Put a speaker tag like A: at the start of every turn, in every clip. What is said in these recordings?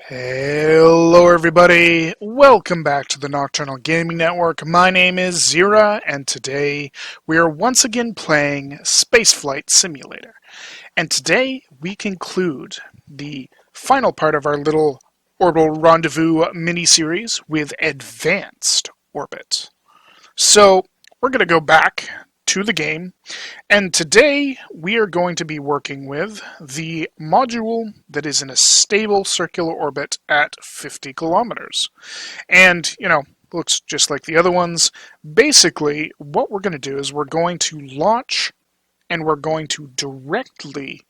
A: Hello everybody, welcome back to the Nocturnal Gaming Network. My name is Zira, and today we are once again playing Spaceflight Simulator. And today we conclude the final part of our little Orbital Rendezvous mini-series with Advanced Orbit. So we're going to go back to the game, and today we are going to be working with the module that is in a stable circular orbit at 50 kilometers. And, looks just like the other ones. Basically, what we're going to do is we're going to launch and we're going to directly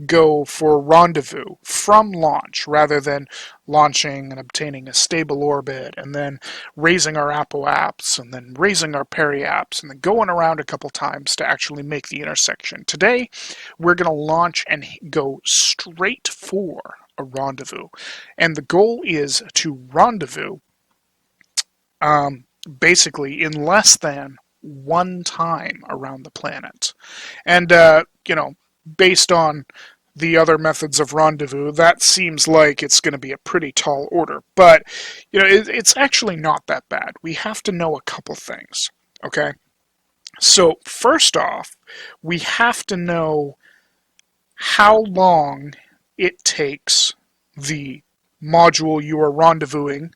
A: go for rendezvous from launch rather than launching and obtaining a stable orbit and then raising our apoapsis and then raising our periapsis and then going around a couple times to actually make the intersection. Today we're going to launch and go straight for a rendezvous, and the goal is to rendezvous basically in less than one time around the planet. And based on the other methods of rendezvous, that seems like it's going to be a pretty tall order. But, it's actually not that bad. We have to know a couple things, okay? So, first off, we have to know how long it takes the module you are rendezvousing,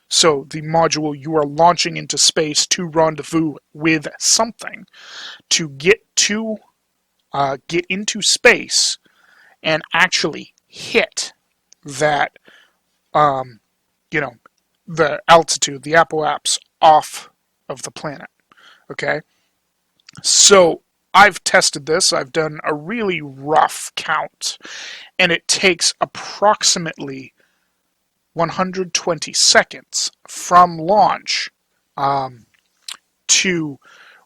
A: so the module you are launching into space to rendezvous with something, to get into space and actually hit that, the altitude, the apoapsis off of the planet. Okay? So I've tested this. I've done a really rough count, and it takes approximately 120 seconds from launch to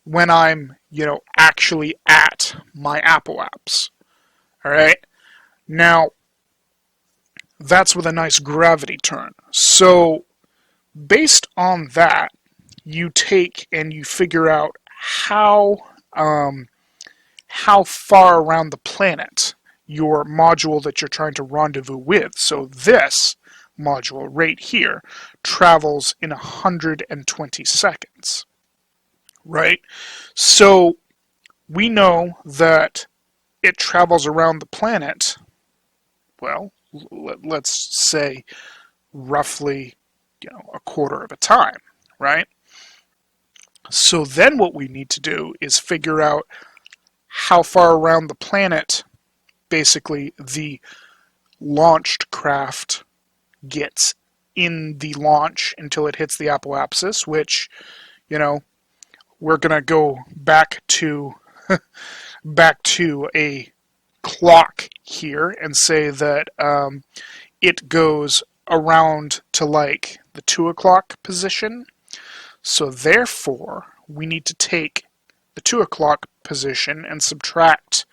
A: when I'm, actually at my apoapsis. All right? Now, that's with a nice gravity turn. So, based on that, you take and you figure out how far around the planet your module that you're trying to rendezvous with. So this module right here travels in 120 seconds. Right? So, we know that it travels around the planet, well, let's say roughly, a quarter of a time, right? So then what we need to do is figure out how far around the planet, basically, the launched craft gets in the launch until it hits the apoapsis, which, we're going to go back to a clock here and say that it goes around to like the 2 o'clock position. So therefore, we need to take the 2 o'clock position and subtract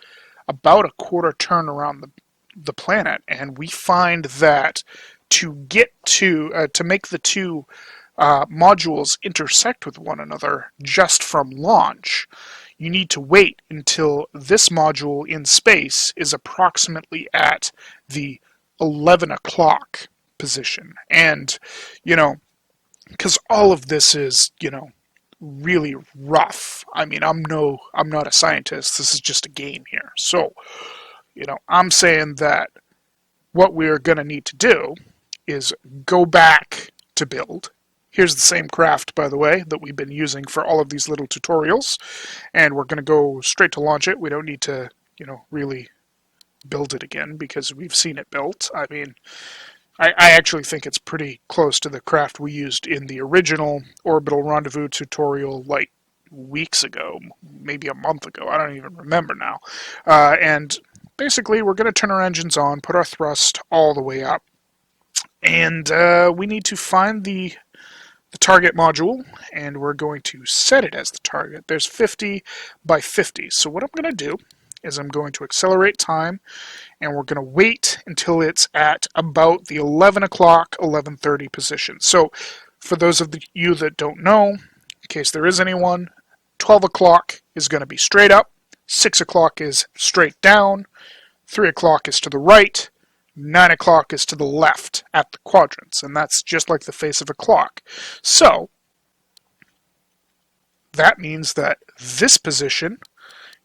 A: about a quarter turn around the planet, and we find that to get to make the two modules intersect with one another just from launch, you need to wait until this module in space is approximately at the 11 o'clock position. And, because all of this is, really rough. I mean, I'm not a scientist. This is just a game here. So, I'm saying that what we're going to need to do is go back to build. Here's the same craft, by the way, that we've been using for all of these little tutorials, and we're going to go straight to launch it. We don't need to, really build it again because we've seen it built. I mean, I actually think it's pretty close to the craft we used in the original Orbital Rendezvous tutorial like weeks ago, maybe a month ago. I don't even remember now. And basically, we're going to turn our engines on, put our thrust all the way up, and we need to find the target module, and we're going to set it as the target. There's 50 by 50. So what I'm going to do is I'm going to accelerate time, and we're going to wait until it's at about the 11 o'clock, 11:30 position. So for those of you that don't know, in case there is anyone, 12 o'clock is going to be straight up, 6 o'clock is straight down, 3 o'clock is to the right, 9 o'clock is to the left at the quadrants, and that's just like the face of a clock. So that means that this position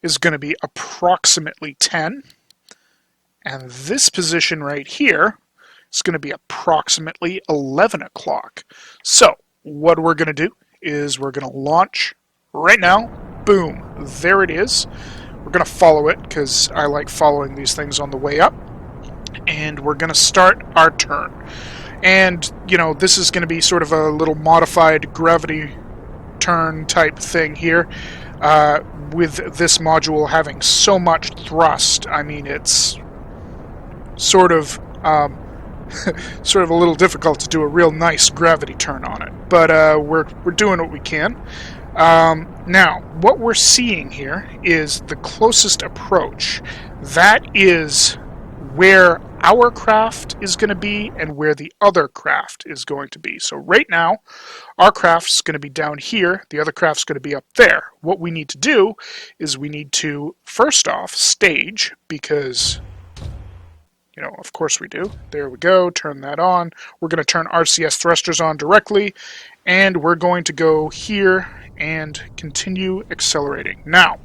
A: is going to be approximately 10, and this position right here is going to be approximately 11 o'clock. So what we're going to do is we're going to launch right now. Boom, there it is. We're going to follow it because I like following these things on the way up. And we're going to start our turn. And, you know, this is going to be sort of a little modified gravity turn type thing here. With this module having so much thrust, I mean, it's sort of sort of a little difficult to do a real nice gravity turn on it. But we're doing what we can. Now, what we're seeing here is the closest approach. That is where our craft is going to be and where the other craft is going to be. So right now, our craft's going to be down here, the other craft's going to be up there. What we need to do is we need to, first off, stage, because, you know, of course we do. There we go, turn that on. We're going to turn RCS thrusters on directly, and we're going to go here and continue accelerating. Now,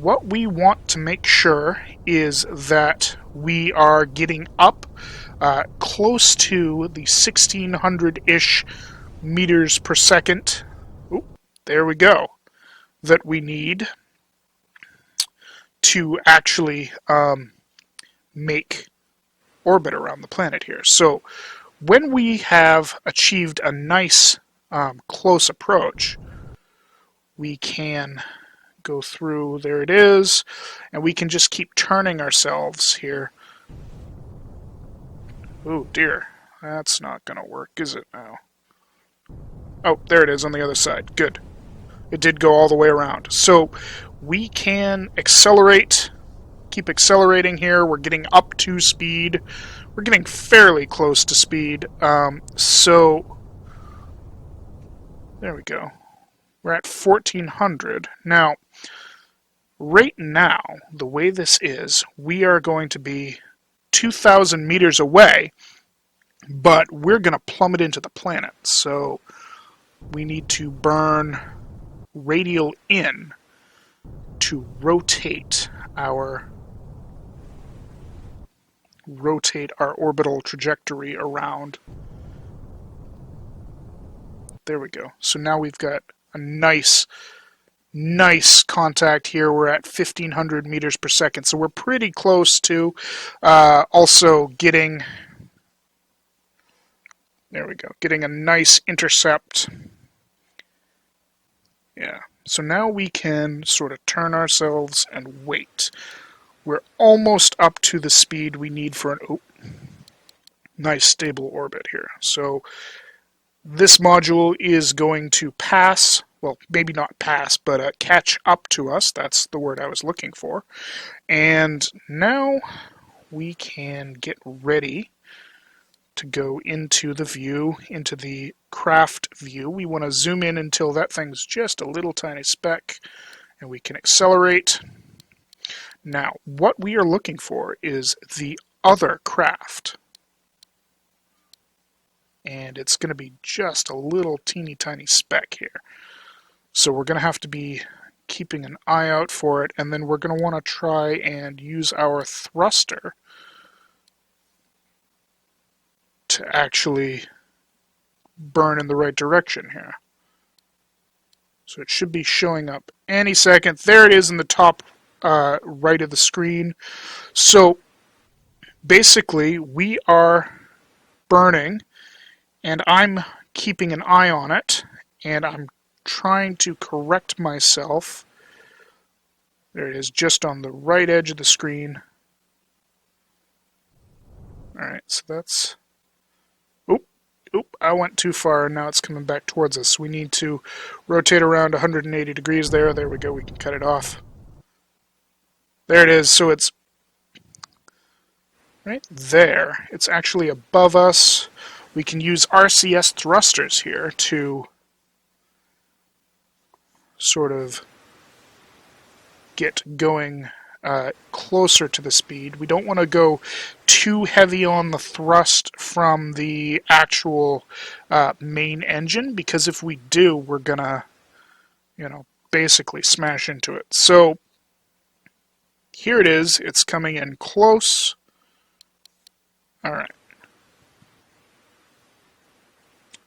A: what we want to make sure is that we are getting up close to the 1600-ish meters per second. Oop, there we go. That we need to actually make orbit around the planet here. So when we have achieved a nice close approach, we can go through, there it is, and we can just keep turning ourselves here. Oh dear, that's not going to work, is it now? Oh, there it is on the other side. Good. It did go all the way around. So we can accelerate, keep accelerating here. We're getting up to speed. We're getting fairly close to speed. So there we go. We're at 1400. Now, right now, the way this is, we are going to be 2,000 meters away, but we're going to plummet into the planet. So we need to burn radial in to rotate our orbital trajectory around. There we go. So now we've got a nice contact here. We're at 1,500 meters per second, so we're pretty close to also getting, there we go, getting a nice intercept. Yeah, so now we can sort of turn ourselves and wait. We're almost up to the speed we need for an nice stable orbit here. So this module is going to pass, well, maybe not pass, but catch up to us. That's the word I was looking for. And now we can get ready to go into the view, into the craft view. We want to zoom in until that thing's just a little tiny speck, and we can accelerate. Now, what we are looking for is the other craft. And it's going to be just a little teeny tiny speck here. So we're going to have to be keeping an eye out for it, and then we're going to want to try and use our thruster to actually burn in the right direction here. So it should be showing up any second. There it is in the top right of the screen. So basically we are burning, and I'm keeping an eye on it, and I'm trying to correct myself. There it is, just on the right edge of the screen. Alright, so that's... Oop, I went too far, and now it's coming back towards us. We need to rotate around 180 degrees there. There we go, we can cut it off. There it is, so it's right there. It's actually above us. We can use RCS thrusters here to sort of get going closer to the speed. We don't want to go too heavy on the thrust from the actual main engine, because if we do, we're gonna, basically smash into it. So here it is. It's coming in close. All right.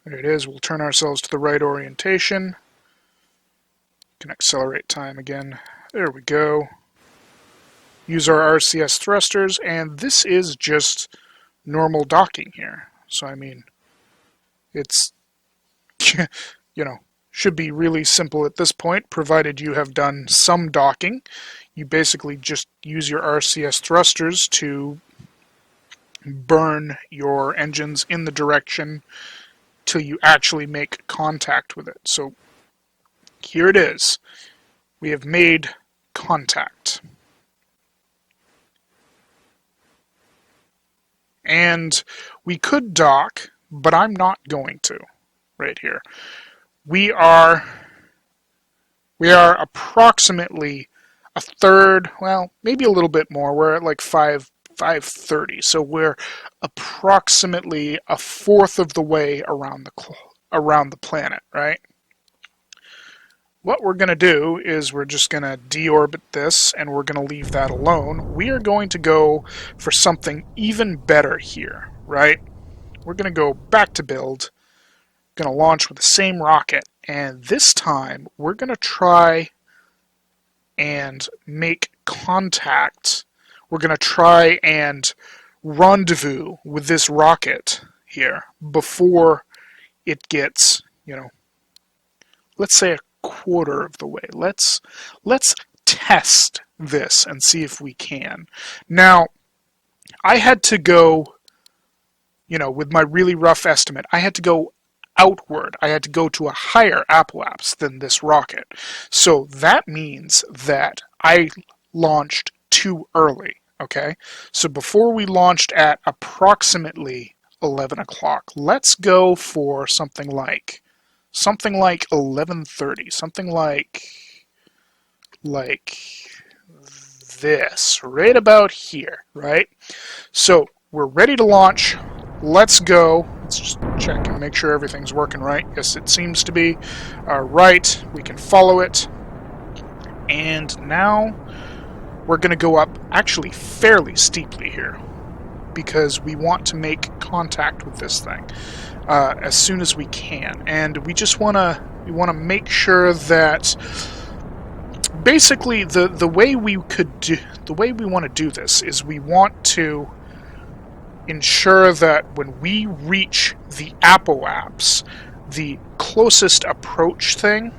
A: There it is. We'll turn ourselves to the right orientation. Can accelerate time again. There we go. Use our RCS thrusters, and this is just normal docking here. So, I mean, it's, should be really simple at this point, provided you have done some docking. You basically just use your RCS thrusters to burn your engines in the direction till you actually make contact with it. So here it is. We have made contact. And we could dock, but I'm not going to right here. We are approximately a third, well, maybe a little bit more. We're at like 530, so we're approximately a fourth of the way around the planet, right? What we're going to do is we're just going to deorbit this, and we're going to leave that alone. We are going to go for something even better here, right? We're going to go back to build, going to launch with the same rocket, and this time we're going to try and make contact. We're going to try and rendezvous with this rocket here before it gets, let's say a quarter of the way. Let's test this and see if we can. Now, I had to go, with my really rough estimate, I had to go outward. I had to go to a higher apoapsis than this rocket. So that means that I launched too early, okay? So before we launched at approximately 11 o'clock, let's go for something like 11:30, something like this, right about here, right? So we're ready to launch. Let's go. Let's just check and make sure everything's working right. Yes, it seems to be. All right, we can follow it. And now we're going to go up actually fairly steeply here, because we want to make contact with this thing as soon as we can, and we want to make sure that basically the way we want to do this is we want to ensure that when we reach the apoapsis, the closest approach thing,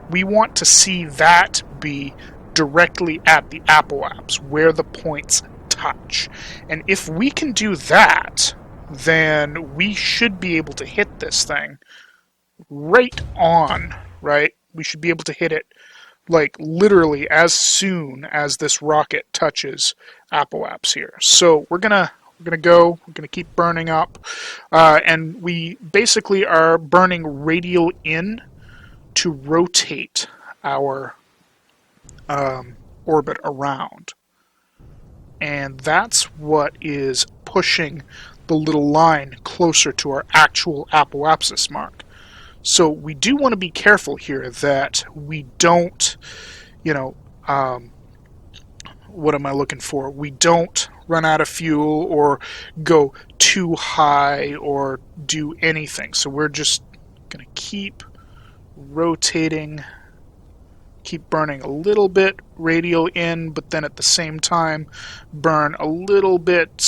A: we want to see that be directly at the apoapsis where the points touch. And if we can do that, then we should be able to hit this thing right on, right? We should be able to hit it like literally as soon as this rocket touches apoapsis here. So we're gonna keep burning up, and we basically are burning radial in to rotate our orbit around. And that's what is pushing the little line closer to our actual apoapsis mark. So we do want to be careful here that we don't, what am I looking for? We don't run out of fuel or go too high or do anything. So we're just going to keep rotating, keep burning a little bit radial in, but then at the same time burn a little bit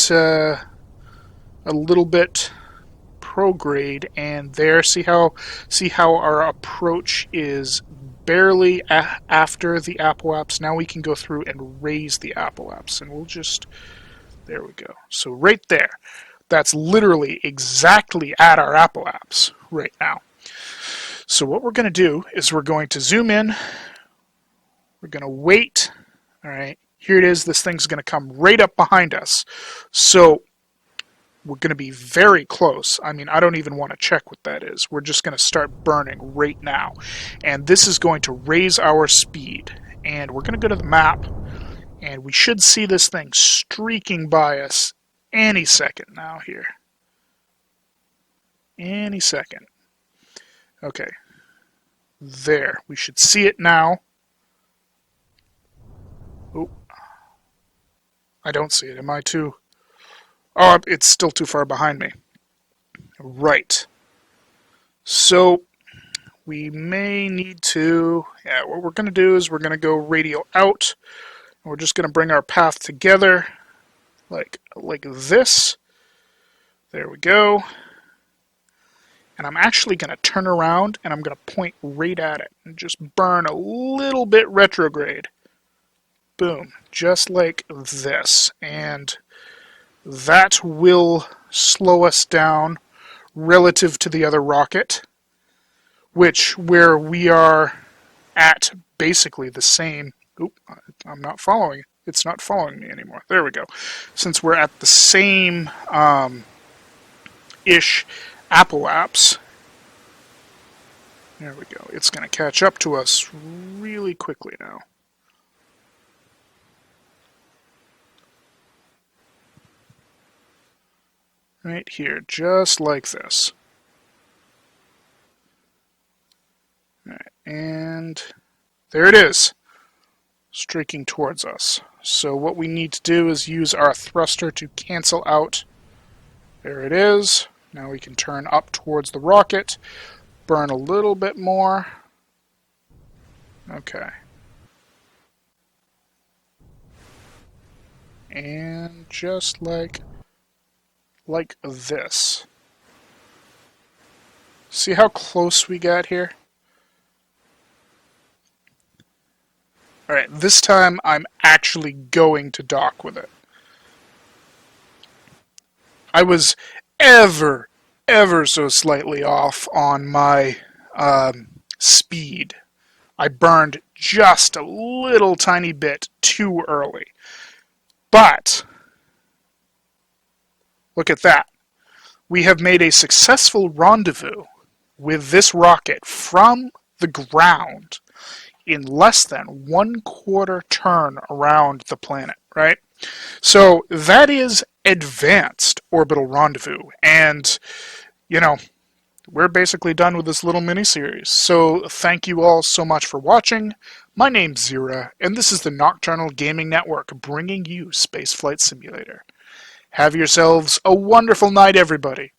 A: prograde, and there, see how our approach is barely after the apoapsis. Now we can go through and raise the apoapsis, and we'll just, there we go. So right there, that's literally exactly at our apoapsis right now. So what we're going to do is we're going to zoom in. We're going to wait. All right, here it is. This thing's going to come right up behind us. So we're going to be very close. I mean, I don't even want to check what that is. We're just going to start burning right now. And this is going to raise our speed. And we're going to go to the map. And we should see this thing streaking by us any second now here. Any second. Okay. There. We should see it now. Oh. I don't see it. Am I too... Oh, it's still too far behind me. Right. So, we may need to... Yeah, what we're going to do is we're going to go radio out. We're just going to bring our path together like this. There we go. And I'm actually going to turn around and I'm going to point right at it and just burn a little bit retrograde. Boom. Just like this. And that will slow us down relative to the other rocket, where we are at basically the same... Oop, I'm not following. It's not following me anymore. There we go. Since we're at the same ish apoapsis, there we go. It's going to catch up to us really quickly now. Right here, just like this. All right, and there it is, streaking towards us. So what we need to do is use our thruster to cancel out. There it is. Now we can turn up towards the rocket, burn a little bit more. Okay. And just like this. See how close we got here? Alright, this time I'm actually going to dock with it. I was ever so slightly off on my speed. I burned just a little tiny bit too early. But, look at that. We have made a successful rendezvous with this rocket from the ground in less than 1/4 turn around the planet, right? So that is Advanced Orbital Rendezvous, and, you know, we're basically done with this little mini-series. So thank you all so much for watching. My name's Zira, and this is the Nocturnal Gaming Network bringing you Spaceflight Simulator. Have yourselves a wonderful night, everybody.